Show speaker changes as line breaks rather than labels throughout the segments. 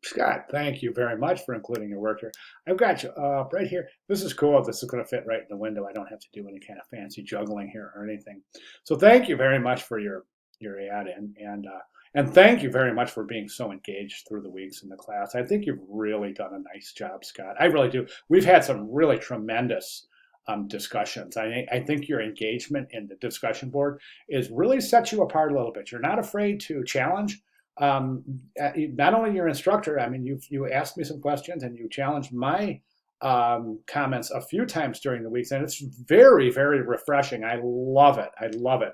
Scott, thank you very much for including your work here. I've got you right here. This is cool. This is going to fit right in the window. I don't have to do any kind of fancy juggling here or anything. So thank you very much for your ad and thank you very much for being so engaged through the weeks in the class. I think you've really done a nice job, Scott. I really do. We've had some really tremendous discussions. I think your engagement in the discussion board is really sets you apart a little bit. You're not afraid to challenge not only your instructor. I mean, you asked me some questions and you challenged my comments a few times during the weeks, and it's very, very refreshing. I love it. I love it.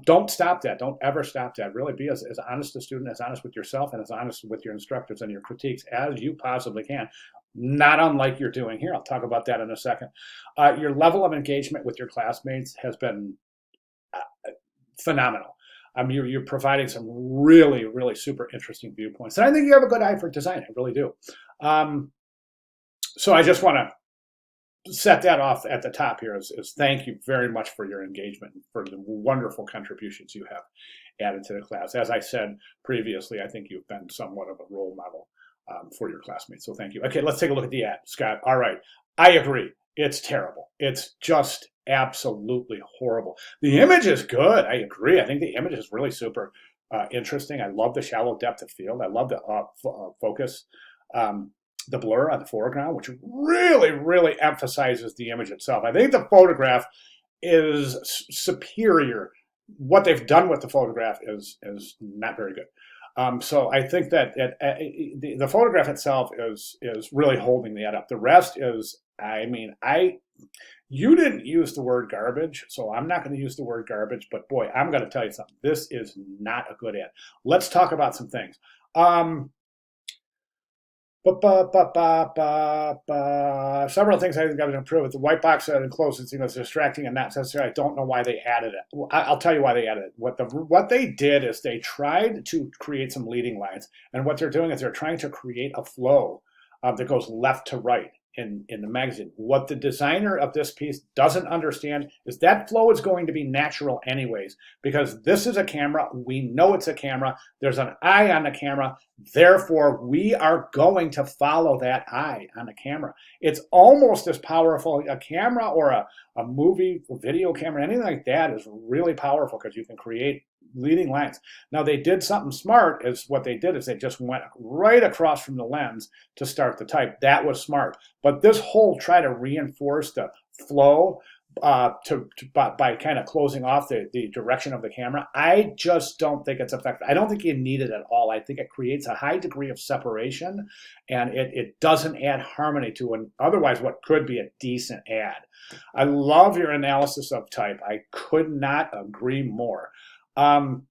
Don't stop that. Don't ever stop that. Really be as honest a student, as honest with yourself, and as honest with your instructors and your critiques as you possibly can. Not unlike you're doing here. I'll talk about that in a second. Your level of engagement with your classmates has been phenomenal. You're providing some really, really super interesting viewpoints. And I think you have a good eye for design. I really do. So I just want to set that off at the top here is thank you very much for your engagement, for the wonderful contributions you have added to the class. As I said previously, I think you've been somewhat of a role model for your classmates. So thank you. Okay, let's take a look at the ad, Scott. All right. I agree. It's terrible. It's just absolutely horrible. The image is good. I agree. I think the image is really super interesting. I love the shallow depth of field. I love the focus, the blur on the foreground, which really, really emphasizes the image itself. I think the photograph is superior. What they've done with the photograph is not very good. So I think that the photograph itself is really holding the ad up. The rest is, I mean, you didn't use the word garbage, so I'm not going to use the word garbage, but boy, I'm going to tell you something. This is not a good ad. Let's talk about some things. Several things I think I would improve. With the white box that encloses, is distracting and not necessary. I don't know why they added it. Well, I'll tell you why they added it. What they did is they tried to create some leading lines, and what they're doing is they're trying to create a flow that goes left to right in the magazine. What the designer of this piece doesn't understand is that flow is going to be natural anyways, because this is a camera. We know it's a camera. There's an eye on the camera. Therefore, we are going to follow that eye on the camera. It's almost as powerful. A camera or a movie, a video camera, anything like that is really powerful because you can create leading lines. Now, they did something smart. Is what they did is they just went right across from the lens to start the type. That was smart. But this whole try to reinforce the flow by kind of closing off the direction of the camera, I just don't think it's effective. I don't think you need it at all. I think it creates a high degree of separation, and it doesn't add harmony to an otherwise what could be a decent ad. I love your analysis of type. I could not agree more. The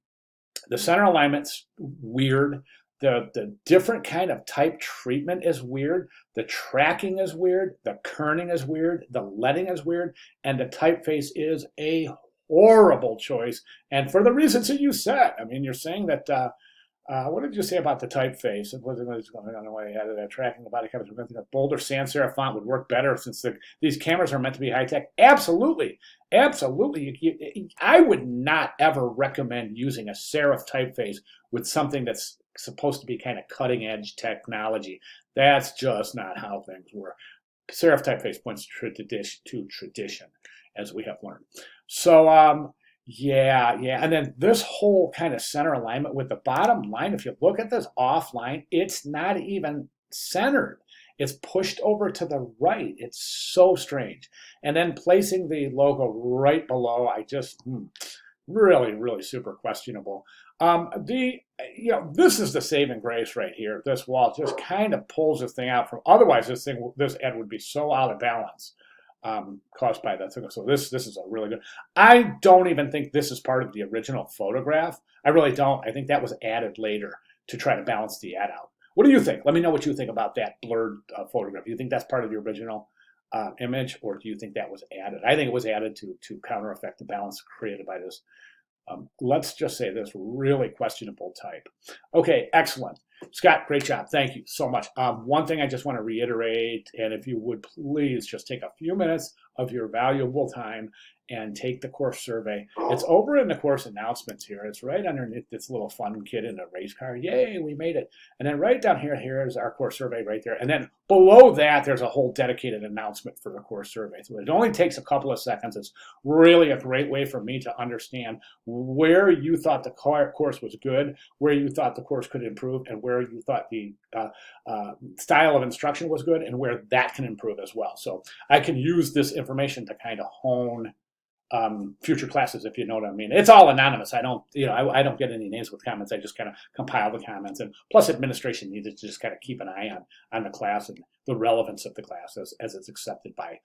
center alignment's weird. The different kind of type treatment is weird. The tracking is weird. The kerning is weird. The leading is weird. And the typeface is a horrible choice. And for the reasons that you said, I mean, you're saying that, what did you say about the typeface? It wasn't going on the way ahead of that tracking the body cameras. A bolder sans serif font would work better since these cameras are meant to be high tech. Absolutely. Absolutely. I would not ever recommend using a serif typeface with something that's supposed to be kind of cutting edge technology. That's just not how things work. Serif typeface points to tradition, as we have learned. So, yeah. And then this whole kind of center alignment with the bottom line, if you look at this offline, it's not even centered. It's pushed over to the right. It's so strange. And then placing the logo right below, I just really, really super questionable. This is the saving grace right here. This wall just kind of pulls this thing out from. Otherwise, this ad would be so out of balance, caused by that thing. So this is a really good. I don't even think this is part of the original photograph. I really don't. I think that was added later to try to balance the ad out. What do you think? Let me know what you think about that blurred photograph. Do you think that's part of the original image, or do you think that was added? I think it was added to counter effect the balance created by this. Let's just say this really questionable type. Okay, excellent. Scott, great job. Thank you so much. One thing I just want to reiterate, and if you would please just take a few minutes of your valuable time and take the course survey. It's over in the course announcements here. It's right underneath this little fun kid in a race car. Yay, we made it. And then right down here, here is our course survey right there. And then below that, there's a whole dedicated announcement for the course survey. So it only takes a couple of seconds. It's really a great way for me to understand where you thought the course was good, where you thought the course could improve, and where you thought the style of instruction was good, and where that can improve as well. So I can use this information to kind of hone future classes, if you know what I mean. It's all anonymous. I don't, I don't get any names with comments. I just kind of compile the comments, and plus administration needs to just kind of keep an eye on the class and the relevance of the class as it's accepted by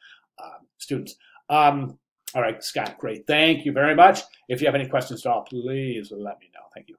students. All right, Scott, great. Thank you very much. If you have any questions at all, please let me know. Thank you.